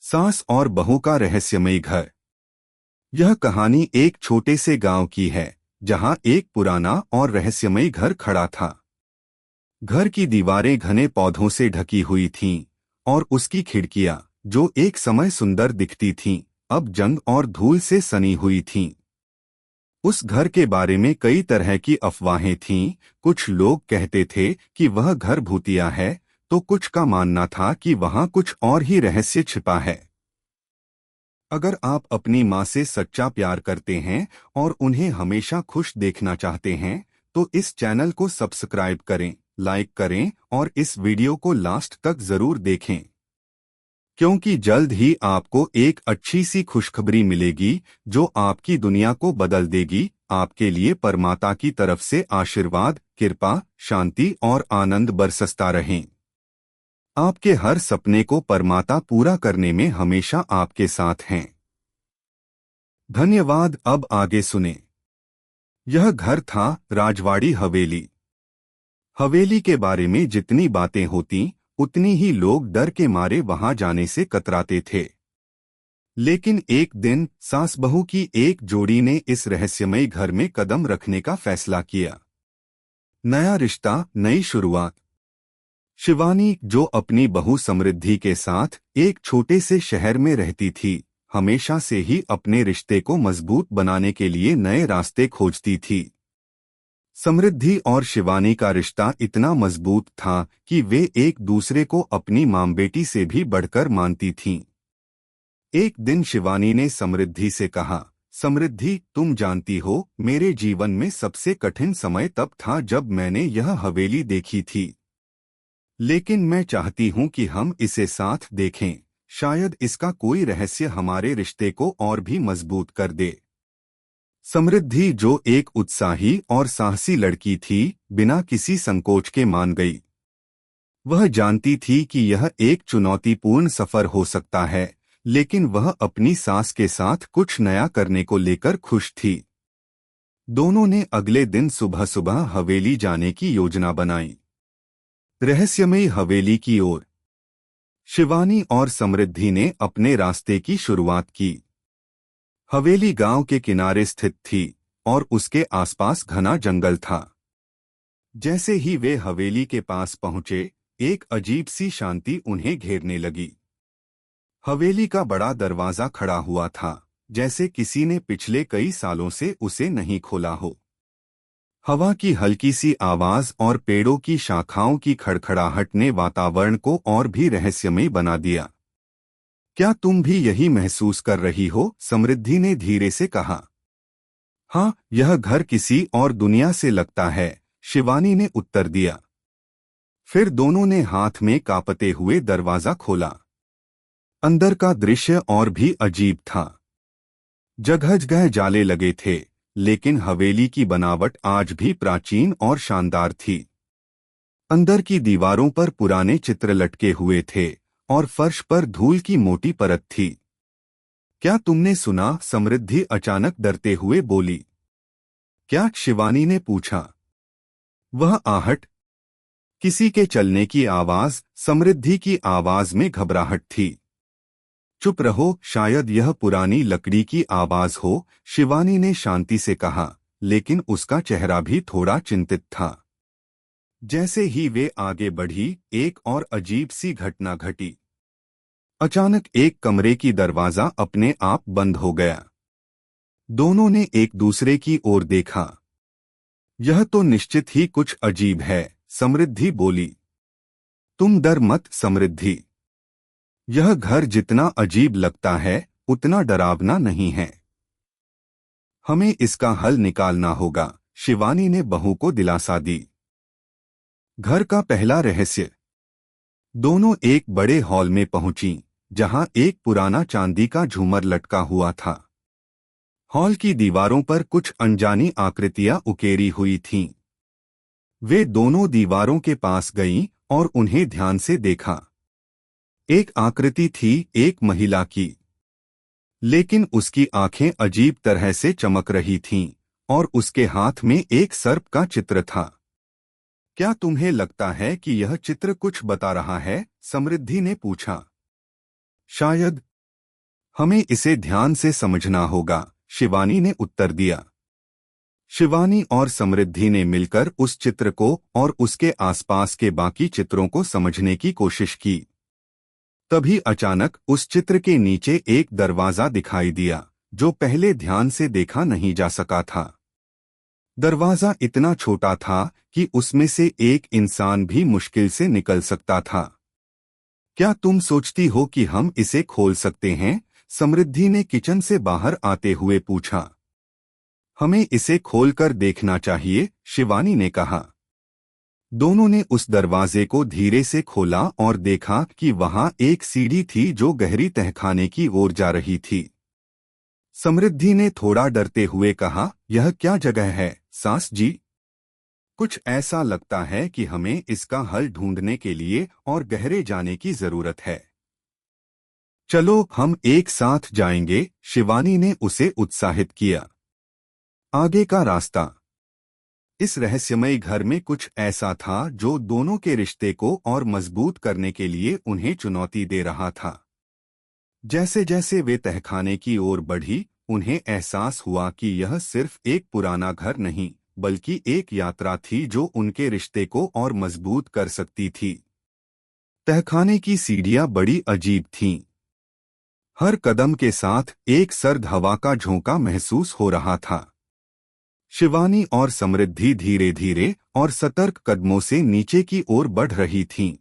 सास और बहू का रहस्यमयी घर। यह कहानी एक छोटे से गांव की है जहां एक पुराना और रहस्यमयी घर खड़ा था। घर की दीवारें घने पौधों से ढकी हुई थीं और उसकी खिड़कियां, जो एक समय सुंदर दिखती थीं, अब जंग और धूल से सनी हुई थीं। उस घर के बारे में कई तरह की अफवाहें थीं। कुछ लोग कहते थे कि वह घर भूतिया है, तो कुछ का मानना था कि वहां कुछ और ही रहस्य छिपा है। अगर आप अपनी माँ से सच्चा प्यार करते हैं और उन्हें हमेशा खुश देखना चाहते हैं, तो इस चैनल को सब्सक्राइब करें, लाइक करें और इस वीडियो को लास्ट तक जरूर देखें, क्योंकि जल्द ही आपको एक अच्छी सी खुशखबरी मिलेगी जो आपकी दुनिया को बदल देगी। आपके लिए परमात्मा की तरफ से आशीर्वाद, कृपा, शांति और आनंद बरसता रहें। आपके हर सपने को परमात्मा पूरा करने में हमेशा आपके साथ हैं। धन्यवाद। अब आगे सुने। यह घर था राजवाड़ी हवेली। हवेली के बारे में जितनी बातें होती, उतनी ही लोग डर के मारे वहां जाने से कतराते थे। लेकिन एक दिन सास बहू की एक जोड़ी ने इस रहस्यमयी घर में कदम रखने का फैसला किया। नया रिश्ता, नई शुरुआत। शिवानी, जो अपनी बहू समृद्धि के साथ एक छोटे से शहर में रहती थी, हमेशा से ही अपने रिश्ते को मजबूत बनाने के लिए नए रास्ते खोजती थी। समृद्धि और शिवानी का रिश्ता इतना मजबूत था कि वे एक दूसरे को अपनी मां बेटी से भी बढ़कर मानती थीं। एक दिन शिवानी ने समृद्धि से कहा, समृद्धि, तुम जानती हो, मेरे जीवन में सबसे कठिन समय तब था जब मैंने यह हवेली देखी थी। लेकिन मैं चाहती हूं कि हम इसे साथ देखें। शायद इसका कोई रहस्य हमारे रिश्ते को और भी मजबूत कर दे। समृद्धि, जो एक उत्साही और साहसी लड़की थी, बिना किसी संकोच के मान गई। वह जानती थी कि यह एक चुनौतीपूर्ण सफर हो सकता है, लेकिन वह अपनी सास के साथ कुछ नया करने को लेकर खुश थी। दोनों ने अगले दिन सुबह सुबह हवेली जाने की योजना बनाई। रहस्यमयी हवेली की ओर शिवानी और समृद्धि ने अपने रास्ते की शुरुआत की। हवेली गांव के किनारे स्थित थी और उसके आसपास घना जंगल था। जैसे ही वे हवेली के पास पहुंचे, एक अजीब सी शांति उन्हें घेरने लगी। हवेली का बड़ा दरवाजा खड़ा हुआ था, जैसे किसी ने पिछले कई सालों से उसे नहीं खोला हो। हवा की हल्की सी आवाज और पेड़ों की शाखाओं की खड़खड़ाहट ने वातावरण को और भी रहस्यमय बना दिया। क्या तुम भी यही महसूस कर रही हो? समृद्धि ने धीरे से कहा। हाँ, यह घर किसी और दुनिया से लगता है, शिवानी ने उत्तर दिया। फिर दोनों ने हाथ में कांपते हुए दरवाजा खोला। अंदर का दृश्य और भी अजीब था। जगह जगह जाले लगे थे, लेकिन हवेली की बनावट आज भी प्राचीन और शानदार थी। अंदर की दीवारों पर पुराने चित्र लटके हुए थे और फर्श पर धूल की मोटी परत थी। क्या तुमने सुना? समृद्धि अचानक डरते हुए बोली। क्या? शिवानी ने पूछा। वह आहट, किसी के चलने की आवाज। समृद्धि की आवाज में घबराहट थी। चुप रहो, शायद यह पुरानी लकड़ी की आवाज हो, शिवानी ने शांति से कहा, लेकिन उसका चेहरा भी थोड़ा चिंतित था। जैसे ही वे आगे बढ़ी, एक और अजीब सी घटना घटी। अचानक एक कमरे की दरवाजा अपने आप बंद हो गया। दोनों ने एक दूसरे की ओर देखा। यह तो निश्चित ही कुछ अजीब है, समृद्धि बोली। तुम डर मत समृद्धि, यह घर जितना अजीब लगता है, उतना डरावना नहीं है। हमें इसका हल निकालना होगा, शिवानी ने बहू को दिलासा दी। घर का पहला रहस्य। दोनों एक बड़े हॉल में पहुंची, जहां एक पुराना चांदी का झूमर लटका हुआ था। हॉल की दीवारों पर कुछ अनजानी आकृतियां उकेरी हुई थीं। वे दोनों दीवारों के पास गईं और उन्हें ध्यान से देखा। एक आकृति थी, एक महिला की, लेकिन उसकी आंखें अजीब तरह से चमक रही थीं और उसके हाथ में एक सर्प का चित्र था। क्या तुम्हें लगता है कि यह चित्र कुछ बता रहा है? समृद्धि ने पूछा। शायद, हमें इसे ध्यान से समझना होगा, शिवानी ने उत्तर दिया। शिवानी और समृद्धि ने मिलकर उस चित्र को और उसके आसपास के बाकी चित्रों को समझने की कोशिश की। तभी अचानक उस चित्र के नीचे एक दरवाजा दिखाई दिया, जो पहले ध्यान से देखा नहीं जा सका था। दरवाजा इतना छोटा था कि उसमें से एक इंसान भी मुश्किल से निकल सकता था। क्या तुम सोचती हो कि हम इसे खोल सकते हैं? समृद्धि ने किचन से बाहर आते हुए पूछा। हमें इसे खोलकर देखना चाहिए, शिवानी ने कहा। दोनों ने उस दरवाजे को धीरे से खोला और देखा कि वहां एक सीढ़ी थी जो गहरी तहखाने की ओर जा रही थी। समृद्धि ने थोड़ा डरते हुए कहा, यह क्या जगह है, सास जी? कुछ ऐसा लगता है कि हमें इसका हल ढूंढने के लिए और गहरे जाने की जरूरत है। चलो हम एक साथ जाएंगे, शिवानी ने उसे उत्साहित किया। आगे का रास्ता। इस रहस्यमयी घर में कुछ ऐसा था जो दोनों के रिश्ते को और मजबूत करने के लिए उन्हें चुनौती दे रहा था। जैसे जैसे वे तहखाने की ओर बढ़ी, उन्हें एहसास हुआ कि यह सिर्फ एक पुराना घर नहीं, बल्कि एक यात्रा थी जो उनके रिश्ते को और मजबूत कर सकती थी। तहखाने की सीढ़ियां बड़ी अजीब थीं। हर कदम के साथ एक सर्द हवा का झोंका महसूस हो रहा था। शिवानी और समृद्धि धीरे धीरे और सतर्क कदमों से नीचे की ओर बढ़ रही थीं।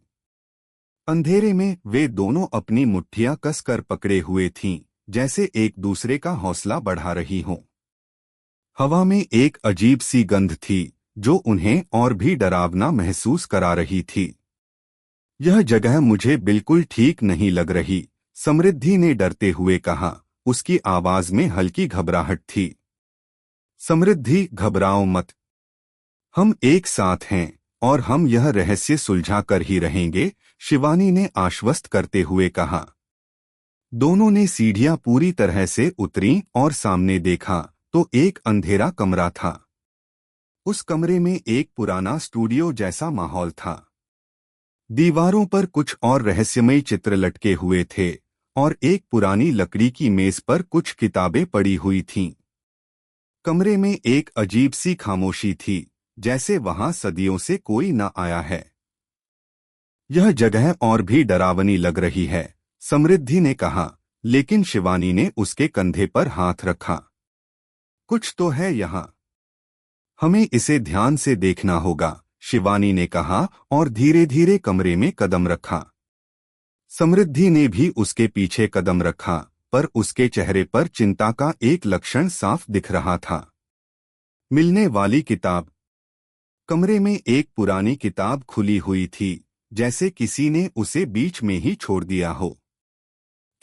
अंधेरे में वे दोनों अपनी मुट्ठियां कसकर पकड़े हुए थीं, जैसे एक दूसरे का हौसला बढ़ा रही हों। हवा में एक अजीब सी गंध थी जो उन्हें और भी डरावना महसूस करा रही थी। यह जगह मुझे बिल्कुल ठीक नहीं लग रही, समृद्धि ने डरते हुए कहा। उसकी आवाज में हल्की घबराहट थी। समृद्धि, घबराओ मत। हम एक साथ हैं और हम यह रहस्य सुलझा कर ही रहेंगे, शिवानी ने आश्वस्त करते हुए कहा। दोनों ने सीढ़ियां पूरी तरह से उतरी और सामने देखा तो एक अंधेरा कमरा था। उस कमरे में एक पुराना स्टूडियो जैसा माहौल था। दीवारों पर कुछ और रहस्यमयी चित्र लटके हुए थे और एक पुरानी लकड़ी की मेज पर कुछ किताबें पड़ी हुई थीं। कमरे में एक अजीब सी खामोशी थी, जैसे वहां सदियों से कोई न आया है। यह जगह और भी डरावनी लग रही है, समृद्धि ने कहा, लेकिन शिवानी ने उसके कंधे पर हाथ रखा। कुछ तो है यहाँ। हमें इसे ध्यान से देखना होगा, शिवानी ने कहा और धीरे धीरे कमरे में कदम रखा। समृद्धि ने भी उसके पीछे कदम रखा, पर उसके चेहरे पर चिंता का एक लक्षण साफ दिख रहा था। मिलने वाली किताब। कमरे में एक पुरानी किताब खुली हुई थी, जैसे किसी ने उसे बीच में ही छोड़ दिया हो।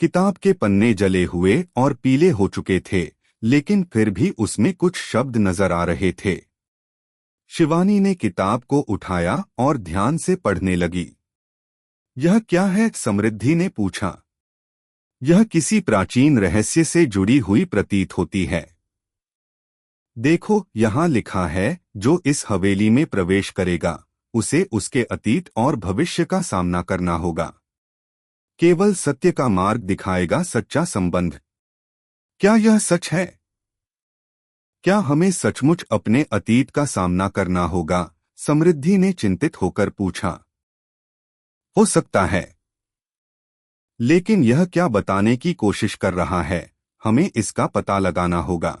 किताब के पन्ने जले हुए और पीले हो चुके थे, लेकिन फिर भी उसमें कुछ शब्द नजर आ रहे थे। शिवानी ने किताब को उठाया और ध्यान से पढ़ने लगी। यह क्या है? समृद्धि ने पूछा। यह किसी प्राचीन रहस्य से जुड़ी हुई प्रतीत होती है। देखो, यहाँ लिखा है, जो इस हवेली में प्रवेश करेगा, उसे उसके अतीत और भविष्य का सामना करना होगा। केवल सत्य का मार्ग दिखाएगा सच्चा संबंध। क्या यह सच है? क्या हमें सचमुच अपने अतीत का सामना करना होगा? समृद्धि ने चिंतित होकर पूछा। हो सकता है, लेकिन यह क्या बताने की कोशिश कर रहा है? हमें इसका पता लगाना होगा।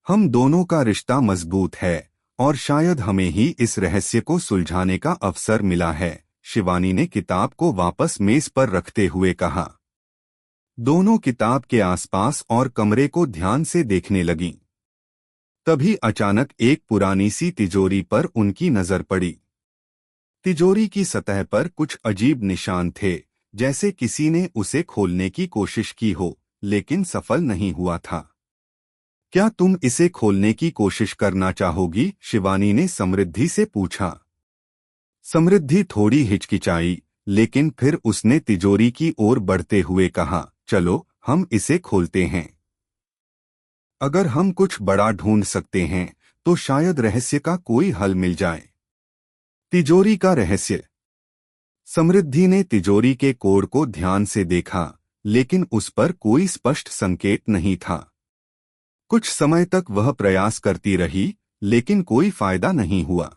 हम दोनों का रिश्ता मजबूत है और शायद हमें ही इस रहस्य को सुलझाने का अवसर मिला है, शिवानी ने किताब को वापस मेज पर रखते हुए कहा। दोनों किताब के आसपास और कमरे को ध्यान से देखने लगीं। तभी अचानक एक पुरानी सी तिजोरी पर उनकी नजर पड़ी। तिजोरी की सतह पर कुछ अजीब निशान थे, जैसे किसी ने उसे खोलने की कोशिश की हो, लेकिन सफल नहीं हुआ था। क्या तुम इसे खोलने की कोशिश करना चाहोगी? शिवानी ने समृद्धि से पूछा। समृद्धि थोड़ी हिचकिचाई, लेकिन फिर उसने तिजोरी की ओर बढ़ते हुए कहा, चलो हम इसे खोलते हैं। अगर हम कुछ बड़ा ढूंढ सकते हैं तो शायद रहस्य का कोई हल मिल जाए। तिजोरी का रहस्य। समृद्धि ने तिजोरी के कोड को ध्यान से देखा, लेकिन उस पर कोई स्पष्ट संकेत नहीं था। कुछ समय तक वह प्रयास करती रही, लेकिन कोई फायदा नहीं हुआ।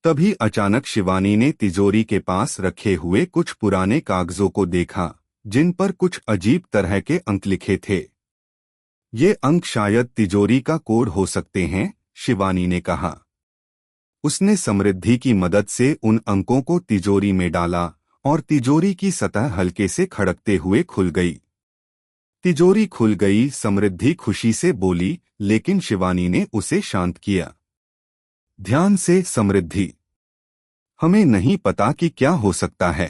तभी अचानक शिवानी ने तिजोरी के पास रखे हुए कुछ पुराने कागजों को देखा, जिन पर कुछ अजीब तरह के अंक लिखे थे। ये अंक शायद तिजोरी का कोड हो सकते हैं, शिवानी ने कहा। उसने समृद्धि की मदद से उन अंकों को तिजोरी में डाला और तिजोरी की सतह हल्के से खड़कते हुए खुल गई। तिजोरी खुल गई, समृद्धि खुशी से बोली, लेकिन शिवानी ने उसे शांत किया। ध्यान से समृद्धि, हमें नहीं पता कि क्या हो सकता है।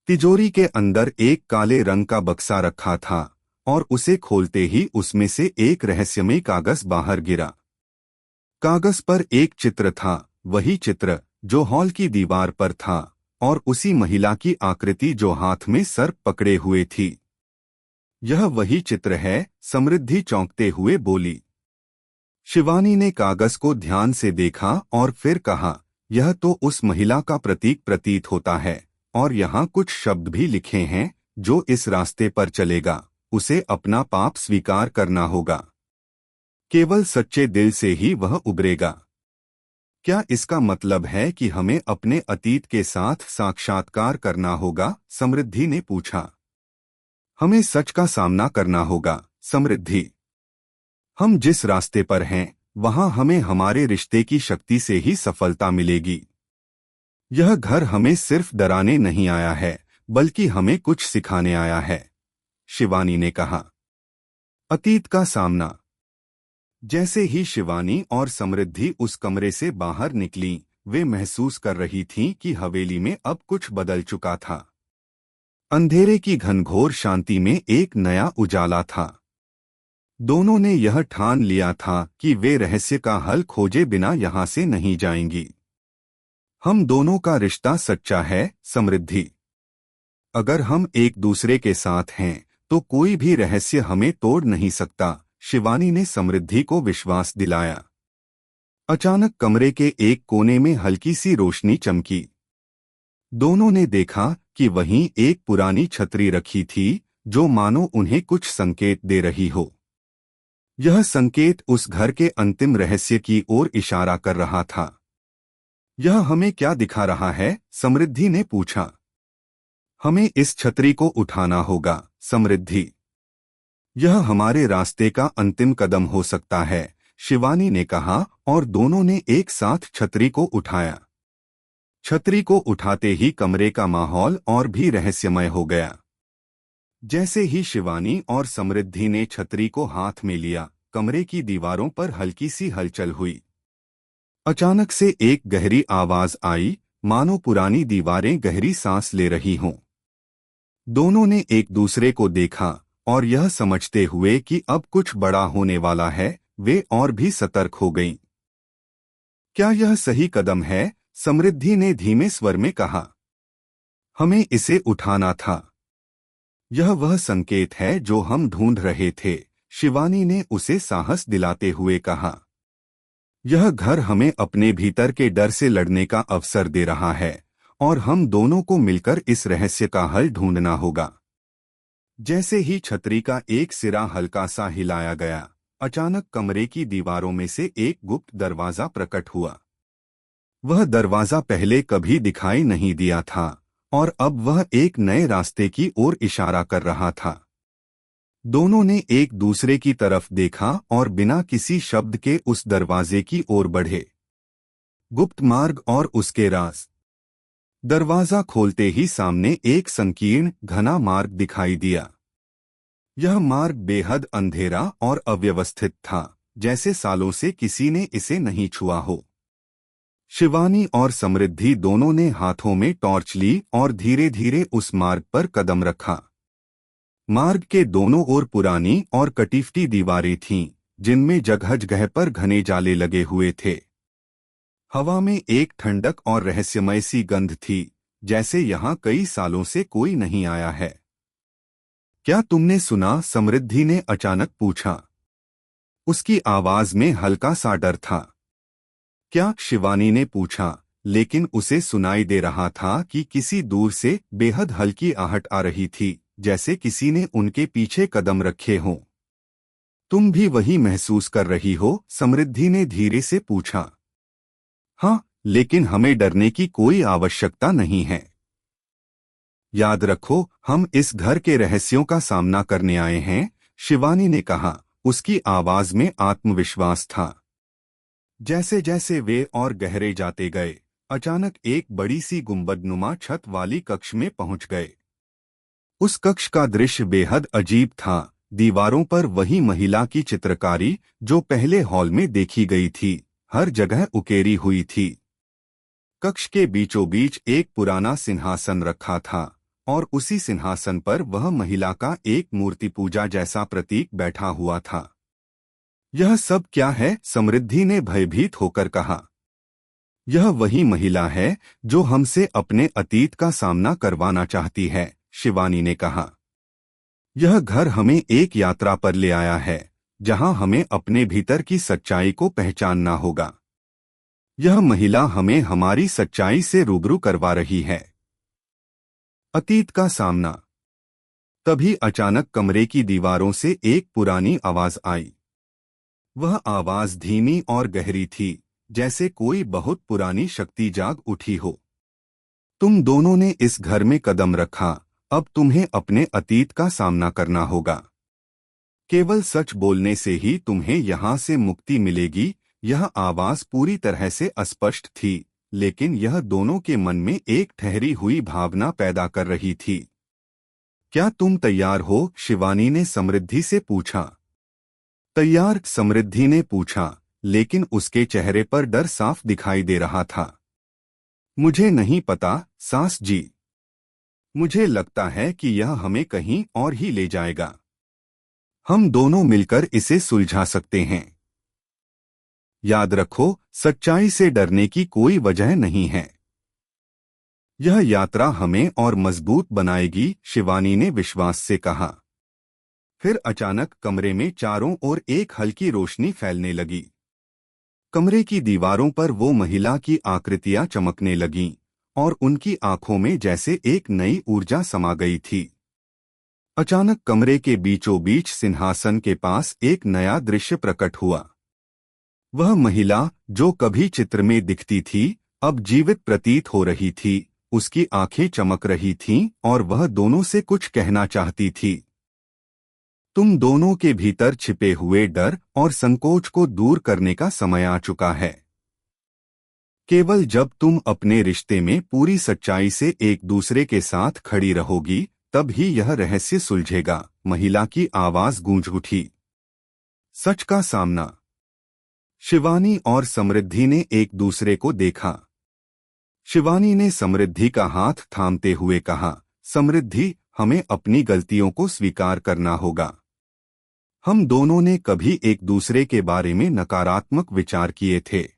तिजोरी के अंदर एक काले रंग का बक्सा रखा था और उसे खोलते ही उसमें से एक रहस्यमय कागज बाहर गिरा। कागज पर एक चित्र था, वही चित्र जो हॉल की दीवार पर था, और उसी महिला की आकृति जो हाथ में सर्प पकड़े हुए थी। यह वही चित्र है, समृद्धि चौंकते हुए बोली। शिवानी ने कागज को ध्यान से देखा और फिर कहा, यह तो उस महिला का प्रतीक प्रतीत होता है, और यहाँ कुछ शब्द भी लिखे हैं, जो इस रास्ते पर चलेगा उसे अपना पाप स्वीकार करना होगा। केवल सच्चे दिल से ही वह उबरेगा। क्या इसका मतलब है कि हमें अपने अतीत के साथ साक्षात्कार करना होगा? समृद्धि ने पूछा। हमें सच का सामना करना होगा, समृद्धि। हम जिस रास्ते पर हैं, वहां हमें हमारे रिश्ते की शक्ति से ही सफलता मिलेगी। यह घर हमें सिर्फ डराने नहीं आया है, बल्कि हमें कुछ सिखाने आया है, शिवानी ने कहा। अतीत का सामना। जैसे ही शिवानी और समृद्धि उस कमरे से बाहर निकली, वे महसूस कर रही थीं कि हवेली में अब कुछ बदल चुका था। अंधेरे की घनघोर शांति में एक नया उजाला था। दोनों ने यह ठान लिया था कि वे रहस्य का हल खोजे बिना यहां से नहीं जाएंगी। हम दोनों का रिश्ता सच्चा है, समृद्धि। अगर हम एक दूसरे के साथ हैं, तो कोई भी रहस्य हमें तोड़ नहीं सकता, शिवानी ने समृद्धि को विश्वास दिलाया। अचानक कमरे के एक कोने में हल्की सी रोशनी चमकी। दोनों ने देखा कि वहीं एक पुरानी छतरी रखी थी, जो मानो उन्हें कुछ संकेत दे रही हो। यह संकेत उस घर के अंतिम रहस्य की ओर इशारा कर रहा था। यह हमें क्या दिखा रहा है? समृद्धि ने पूछा। हमें इस छतरी को उठाना होगा, समृद्धि। यह हमारे रास्ते का अंतिम कदम हो सकता है, शिवानी ने कहा, और दोनों ने एक साथ छतरी को उठाया। छतरी को उठाते ही कमरे का माहौल और भी रहस्यमय हो गया। जैसे ही शिवानी और समृद्धि ने छतरी को हाथ में लिया, कमरे की दीवारों पर हल्की सी हलचल हुई। अचानक से एक गहरी आवाज आई, मानो पुरानी दीवारें गहरी सांस ले रही हों। दोनों ने एक दूसरे को देखा और यह समझते हुए कि अब कुछ बड़ा होने वाला है, वे और भी सतर्क हो गईं। क्या यह सही कदम है? समृद्धि ने धीमे स्वर में कहा। हमें इसे उठाना था। यह वह संकेत है जो हम ढूंढ रहे थे, शिवानी ने उसे साहस दिलाते हुए कहा। यह घर हमें अपने भीतर के डर से लड़ने का अवसर दे रहा है, और हम दोनों को मिलकर इस रहस्य का हल ढूंढना होगा। जैसे ही छतरी का एक सिरा हल्का सा हिलाया गया, अचानक कमरे की दीवारों में से एक गुप्त दरवाजा प्रकट हुआ। वह दरवाजा पहले कभी दिखाई नहीं दिया था, और अब वह एक नए रास्ते की ओर इशारा कर रहा था। दोनों ने एक दूसरे की तरफ देखा और बिना किसी शब्द के उस दरवाजे की ओर बढ़े। गुप्त मार्ग और उसके राज। दरवाजा खोलते ही सामने एक संकीर्ण घना मार्ग दिखाई दिया। यह मार्ग बेहद अंधेरा और अव्यवस्थित था, जैसे सालों से किसी ने इसे नहीं छुआ हो। शिवानी और समृद्धि दोनों ने हाथों में टॉर्च ली और धीरे धीरे उस मार्ग पर कदम रखा। मार्ग के दोनों ओर पुरानी और कटीफटी दीवारें थीं, जिनमें जगह जगह पर घने जाले लगे हुए थे। हवा में एक ठंडक और रहस्यमय सी गंध थी, जैसे यहाँ कई सालों से कोई नहीं आया है। क्या तुमने सुना? समृद्धि ने अचानक पूछा। उसकी आवाज में हल्का सा डर था। क्या? शिवानी ने पूछा, लेकिन उसे सुनाई दे रहा था कि किसी दूर से बेहद हल्की आहट आ रही थी, जैसे किसी ने उनके पीछे कदम रखे हों। तुम भी वही महसूस कर रही हो? समृद्धि ने धीरे से पूछा। हाँ, लेकिन हमें डरने की कोई आवश्यकता नहीं है। याद रखो, हम इस घर के रहस्यों का सामना करने आए हैं, शिवानी ने कहा। उसकी आवाज में आत्मविश्वास था। जैसे जैसे वे और गहरे जाते गए, अचानक एक बड़ी सी गुंबदनुमा छत वाली कक्ष में पहुंच गए। उस कक्ष का दृश्य बेहद अजीब था। दीवारों पर वही महिला की चित्रकारी जो पहले हॉल में देखी गई थी, हर जगह उकेरी हुई थी। कक्ष के बीचों बीच एक पुराना सिंहासन रखा था और उसी सिंहासन पर वह महिला का एक मूर्ति पूजा जैसा प्रतीक बैठा हुआ था। यह सब क्या है? समृद्धि ने भयभीत होकर कहा। यह वही महिला है जो हमसे अपने अतीत का सामना करवाना चाहती है, शिवानी ने कहा। यह घर हमें एक यात्रा पर ले आया है, जहां हमें अपने भीतर की सच्चाई को पहचानना होगा। यह महिला हमें हमारी सच्चाई से रूबरू करवा रही है। अतीत का सामना। तभी अचानक कमरे की दीवारों से एक पुरानी आवाज आई। वह आवाज धीमी और गहरी थी, जैसे कोई बहुत पुरानी शक्ति जाग उठी हो। तुम दोनों ने इस घर में कदम रखा, अब तुम्हें अपने अतीत का सामना करना होगा। केवल सच बोलने से ही तुम्हें यहां से मुक्ति मिलेगी। यह आवाज पूरी तरह से अस्पष्ट थी, लेकिन यह दोनों के मन में एक ठहरी हुई भावना पैदा कर रही थी। क्या तुम तैयार हो? शिवानी ने समृद्धि से पूछा। तैयार? समृद्धि ने पूछा, लेकिन उसके चेहरे पर डर साफ दिखाई दे रहा था। मुझे नहीं पता, सास जी। मुझे लगता है कि यह हमें कहीं और ही ले जाएगा। हम दोनों मिलकर इसे सुलझा सकते हैं। याद रखो, सच्चाई से डरने की कोई वजह नहीं है। यह यात्रा हमें और मजबूत बनाएगी, शिवानी ने विश्वास से कहा। फिर अचानक कमरे में चारों ओर एक हल्की रोशनी फैलने लगी। कमरे की दीवारों पर वो महिला की आकृतियां चमकने लगीं और उनकी आंखों में जैसे एक नई ऊर्जा समा गई थी। अचानक कमरे के बीचों बीच सिंहासन के पास एक नया दृश्य प्रकट हुआ। वह महिला जो कभी चित्र में दिखती थी, अब जीवित प्रतीत हो रही थी। उसकी आंखें चमक रही थीं और वह दोनों से कुछ कहना चाहती थी। तुम दोनों के भीतर छिपे हुए डर और संकोच को दूर करने का समय आ चुका है। केवल जब तुम अपने रिश्ते में पूरी सच्चाई से एक दूसरे के साथ खड़ी रहोगी, तब ही यह रहस्य सुलझेगा। महिला की आवाज गूंज उठी। सच का सामना। शिवानी और समृद्धि ने एक दूसरे को देखा। शिवानी ने समृद्धि का हाथ थामते हुए कहा, समृद्धि, हमें अपनी गलतियों को स्वीकार करना होगा। हम दोनों ने कभी एक दूसरे के बारे में नकारात्मक विचार किए थे।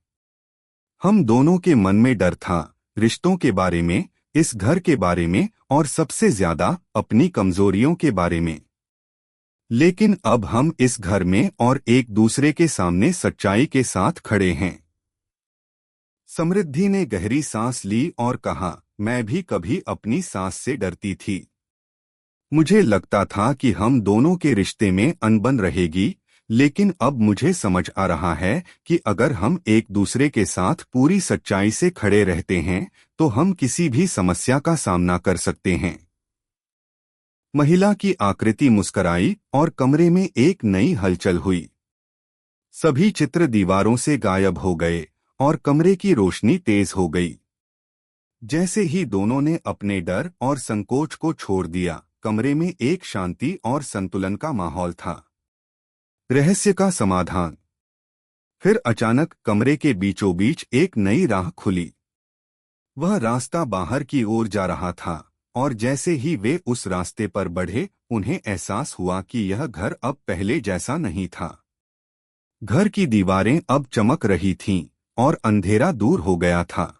हम दोनों के मन में डर था, रिश्तों के बारे में, इस घर के बारे में और सबसे ज्यादा अपनी कमजोरियों के बारे में। लेकिन अब हम इस घर में और एक दूसरे के सामने सच्चाई के साथ खड़े हैं। समृद्धि ने गहरी सांस ली और कहा, मैं भी कभी अपनी सांस से डरती थी। मुझे लगता था कि हम दोनों के रिश्ते में अनबन रहेगी, लेकिन अब मुझे समझ आ रहा है कि अगर हम एक दूसरे के साथ पूरी सच्चाई से खड़े रहते हैं, तो हम किसी भी समस्या का सामना कर सकते हैं। महिला की आकृति मुस्कराई और कमरे में एक नई हलचल हुई। सभी चित्र दीवारों से गायब हो गए और कमरे की रोशनी तेज हो गई। जैसे ही दोनों ने अपने डर और संकोच को छोड़ दिया, कमरे में एक शांति और संतुलन का माहौल था। रहस्य का समाधान। फिर अचानक कमरे के बीचों बीच एक नई राह खुली। वह रास्ता बाहर की ओर जा रहा था और जैसे ही वे उस रास्ते पर बढ़े, उन्हें एहसास हुआ कि यह घर अब पहले जैसा नहीं था। घर की दीवारें अब चमक रही थीं और अंधेरा दूर हो गया था।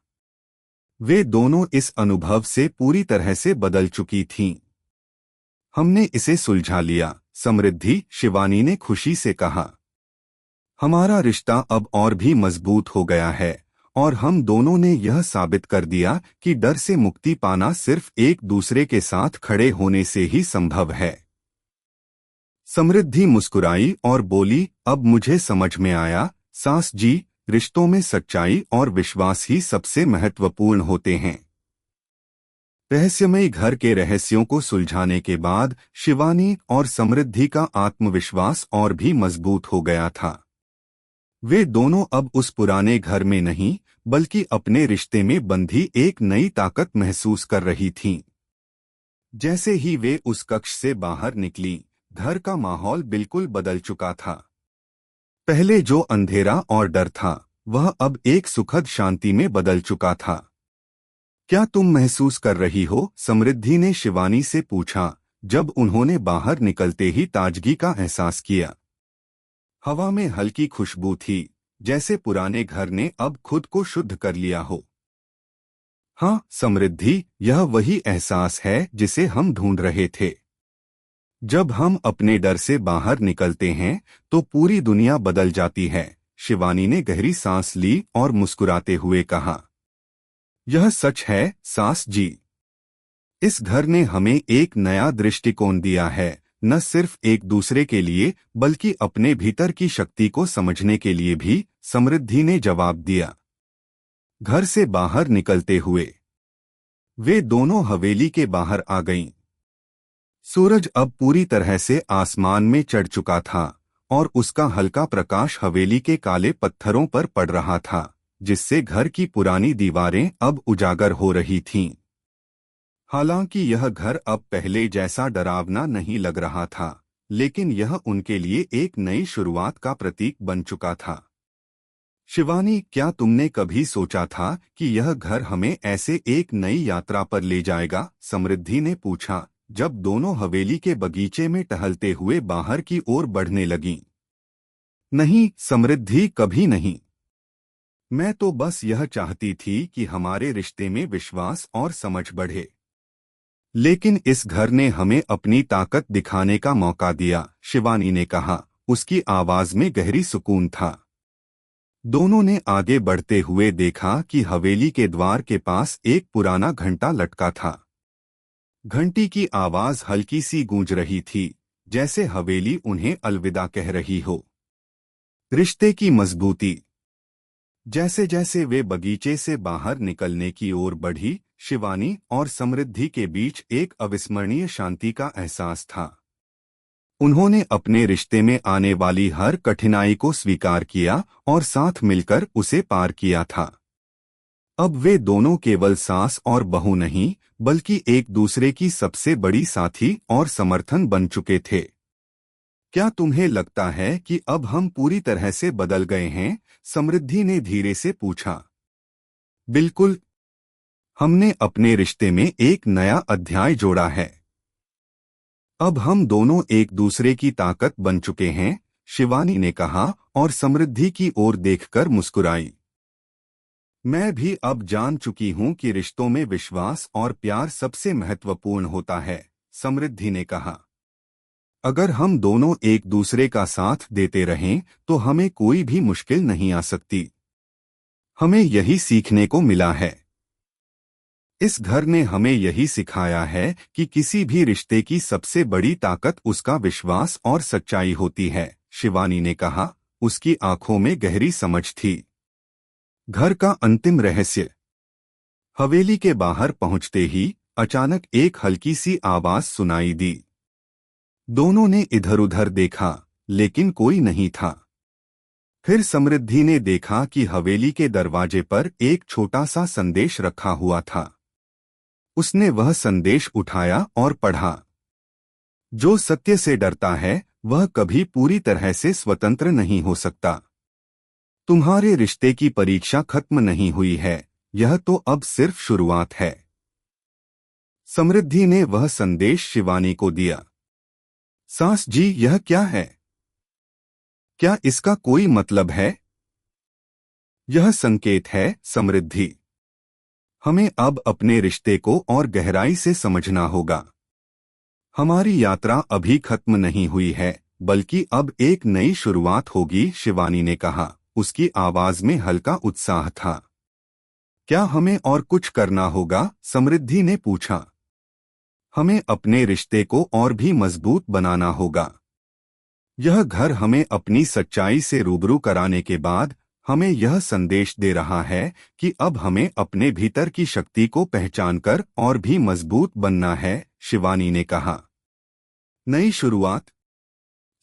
वे दोनों इस अनुभव से पूरी तरह से बदल चुकी थीं। हमने इसे सुलझा लिया, समृद्धि, शिवानी ने खुशी से कहा। हमारा रिश्ता अब और भी मजबूत हो गया है और हम दोनों ने यह साबित कर दिया कि डर से मुक्ति पाना सिर्फ एक दूसरे के साथ खड़े होने से ही संभव है। समृद्धि मुस्कुराई और बोली, अब मुझे समझ में आया सास जी, रिश्तों में सच्चाई और विश्वास ही सबसे महत्वपूर्ण होते हैं। रहस्यमयी घर के रहस्यों को सुलझाने के बाद शिवानी और समृद्धि का आत्मविश्वास और भी मजबूत हो गया था। वे दोनों अब उस पुराने घर में नहीं बल्कि अपने रिश्ते में बंधी एक नई ताकत महसूस कर रही थीं। जैसे ही वे उस कक्ष से बाहर निकली, घर का माहौल बिल्कुल बदल चुका था। पहले जो अंधेरा और डर था, वह अब एक सुखद शांति में बदल चुका था। क्या तुम महसूस कर रही हो? समृद्धि ने शिवानी से पूछा, जब उन्होंने बाहर निकलते ही ताजगी का एहसास किया। हवा में हल्की खुशबू थी, जैसे पुराने घर ने अब खुद को शुद्ध कर लिया हो। हाँ समृद्धि, यह वही एहसास है जिसे हम ढूंढ रहे थे। जब हम अपने डर से बाहर निकलते हैं तो पूरी दुनिया बदल जाती है। शिवानी ने गहरी सांस ली और मुस्कुराते हुए कहा, यह सच है सास जी। इस घर ने हमें एक नया दृष्टिकोण दिया है, न सिर्फ एक दूसरे के लिए बल्कि अपने भीतर की शक्ति को समझने के लिए भी, समृद्धि ने जवाब दिया। घर से बाहर निकलते हुए वे दोनों हवेली के बाहर आ गईं। सूरज अब पूरी तरह से आसमान में चढ़ चुका था और उसका हल्का प्रकाश हवेली के काले पत्थरों पर पड़ रहा था, जिससे घर की पुरानी दीवारें अब उजागर हो रही थीं। हालांकि यह घर अब पहले जैसा डरावना नहीं लग रहा था, लेकिन यह उनके लिए एक नई शुरुआत का प्रतीक बन चुका था। शिवानी, क्या तुमने कभी सोचा था कि यह घर हमें ऐसे एक नई यात्रा पर ले जाएगा? समृद्धि ने पूछा, जब दोनों हवेली के बगीचे में टहलते हुए बाहर की ओर बढ़ने लगीं। नहीं समृद्धि, कभी नहीं। मैं तो बस यह चाहती थी कि हमारे रिश्ते में विश्वास और समझ बढ़े। लेकिन इस घर ने हमें अपनी ताकत दिखाने का मौका दिया, शिवानी ने कहा। उसकी आवाज में गहरी सुकून था। दोनों ने आगे बढ़ते हुए देखा कि हवेली के द्वार के पास एक पुराना घंटा लटका था। घंटी की आवाज हल्की सी गूंज रही थी, जैसे हवेली उन्हें अलविदा कह रही हो। रिश्ते की मजबूती। जैसे जैसे वे बगीचे से बाहर निकलने की ओर बढ़ी, शिवानी और समृद्धि के बीच एक अविस्मरणीय शांति का एहसास था। उन्होंने अपने रिश्ते में आने वाली हर कठिनाई को स्वीकार किया और साथ मिलकर उसे पार किया था। अब वे दोनों केवल सास और बहू नहीं, बल्कि एक दूसरे की सबसे बड़ी साथी और समर्थन बन चुके थे। क्या तुम्हें लगता है कि अब हम पूरी तरह से बदल गए हैं? समृद्धि ने धीरे से पूछा। बिल्कुल। हमने अपने रिश्ते में एक नया अध्याय जोड़ा है। अब हम दोनों एक दूसरे की ताकत बन चुके हैं, शिवानी ने कहा और समृद्धि की ओर देखकर मुस्कुराई। मैं भी अब जान चुकी हूं कि रिश्तों में विश्वास और प्यार सबसे महत्वपूर्ण होता है, समृद्धि ने कहा। अगर हम दोनों एक दूसरे का साथ देते रहें तो हमें कोई भी मुश्किल नहीं आ सकती। हमें यही सीखने को मिला है। इस घर ने हमें यही सिखाया है कि किसी भी रिश्ते की सबसे बड़ी ताकत उसका विश्वास और सच्चाई होती है, शिवानी ने कहा। उसकी आंखों में गहरी समझ थी। घर का अंतिम रहस्य। हवेली के बाहर पहुंचते ही अचानक एक हल्की सी आवाज सुनाई दी। दोनों ने इधर-उधर देखा, लेकिन कोई नहीं था। फिर समृद्धि ने देखा कि हवेली के दरवाजे पर एक छोटा सा संदेश रखा हुआ था। उसने वह संदेश उठाया और पढ़ा। जो सत्य से डरता है वह कभी पूरी तरह से स्वतंत्र नहीं हो सकता। तुम्हारे रिश्ते की परीक्षा खत्म नहीं हुई है, यह तो अब सिर्फ शुरुआत है। समृद्धि ने वह संदेश शिवानी को दिया। सास जी, यह क्या है? क्या इसका कोई मतलब है? यह संकेत है, समृद्धि। हमें अब अपने रिश्ते को और गहराई से समझना होगा। हमारी यात्रा अभी खत्म नहीं हुई है, बल्कि अब एक नई शुरुआत होगी, शिवानी ने कहा। उसकी आवाज में हल्का उत्साह था। क्या हमें और कुछ करना होगा? समृद्धि ने पूछा। हमें अपने रिश्ते को और भी मजबूत बनाना होगा। यह घर हमें अपनी सच्चाई से रूबरू कराने के बाद हमें यह संदेश दे रहा है कि अब हमें अपने भीतर की शक्ति को पहचानकर और भी मजबूत बनना है, शिवानी ने कहा। नई शुरुआत।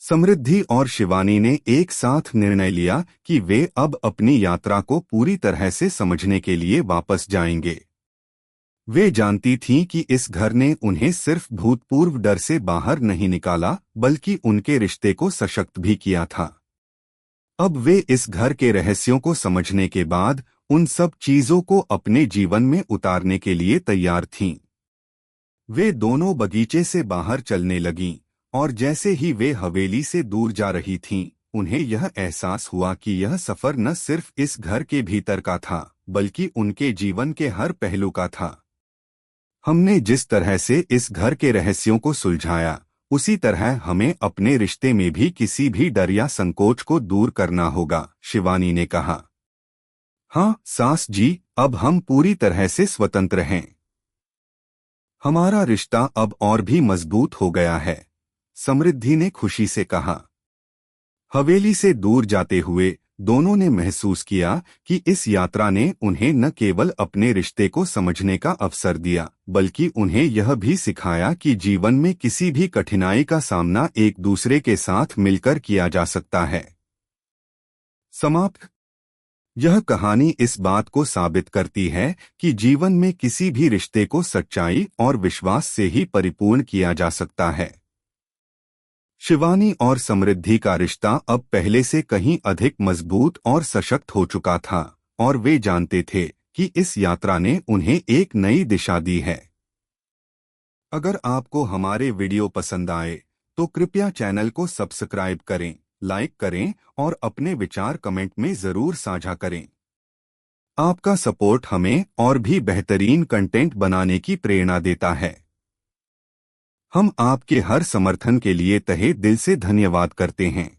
समृद्धि और शिवानी ने एक साथ निर्णय लिया कि वे अब अपनी यात्रा को पूरी तरह से समझने के लिए वापस जाएंगे। वे जानती थीं कि इस घर ने उन्हें सिर्फ भूतपूर्व डर से बाहर नहीं निकाला, बल्कि उनके रिश्ते को सशक्त भी किया था। अब वे इस घर के रहस्यों को समझने के बाद उन सब चीजों को अपने जीवन में उतारने के लिए तैयार थीं। वे दोनों बगीचे से बाहर चलने लगीं, और जैसे ही वे हवेली से दूर जा रही थीं, उन्हें यह एहसास हुआ कि यह सफर न सिर्फ इस घर के भीतर का था, बल्कि उनके जीवन के हर पहलू का था। हमने जिस तरह से इस घर के रहस्यों को सुलझाया, उसी तरह हमें अपने रिश्ते में भी किसी भी डर या संकोच को दूर करना होगा, शिवानी ने कहा। हाँ सास जी, अब हम पूरी तरह से स्वतंत्र हैं। हमारा रिश्ता अब और भी मजबूत हो गया है, समृद्धि ने खुशी से कहा। हवेली से दूर जाते हुए दोनों ने महसूस किया कि इस यात्रा ने उन्हें न केवल अपने रिश्ते को समझने का अवसर दिया, बल्कि उन्हें यह भी सिखाया कि जीवन में किसी भी कठिनाई का सामना एक दूसरे के साथ मिलकर किया जा सकता है। समाप्त। यह कहानी इस बात को साबित करती है कि जीवन में किसी भी रिश्ते को सच्चाई और विश्वास से ही परिपूर्ण किया जा सकता है। शिवानी और समृद्धि का रिश्ता अब पहले से कहीं अधिक मजबूत और सशक्त हो चुका था, और वे जानते थे कि इस यात्रा ने उन्हें एक नई दिशा दी है। अगर आपको हमारे वीडियो पसंद आए तो कृपया चैनल को सब्सक्राइब करें, लाइक करें और अपने विचार कमेंट में जरूर साझा करें। आपका सपोर्ट हमें और भी बेहतरीन कंटेंट बनाने की प्रेरणा देता है। हम आपके हर समर्थन के लिए तहे दिल से धन्यवाद करते हैं।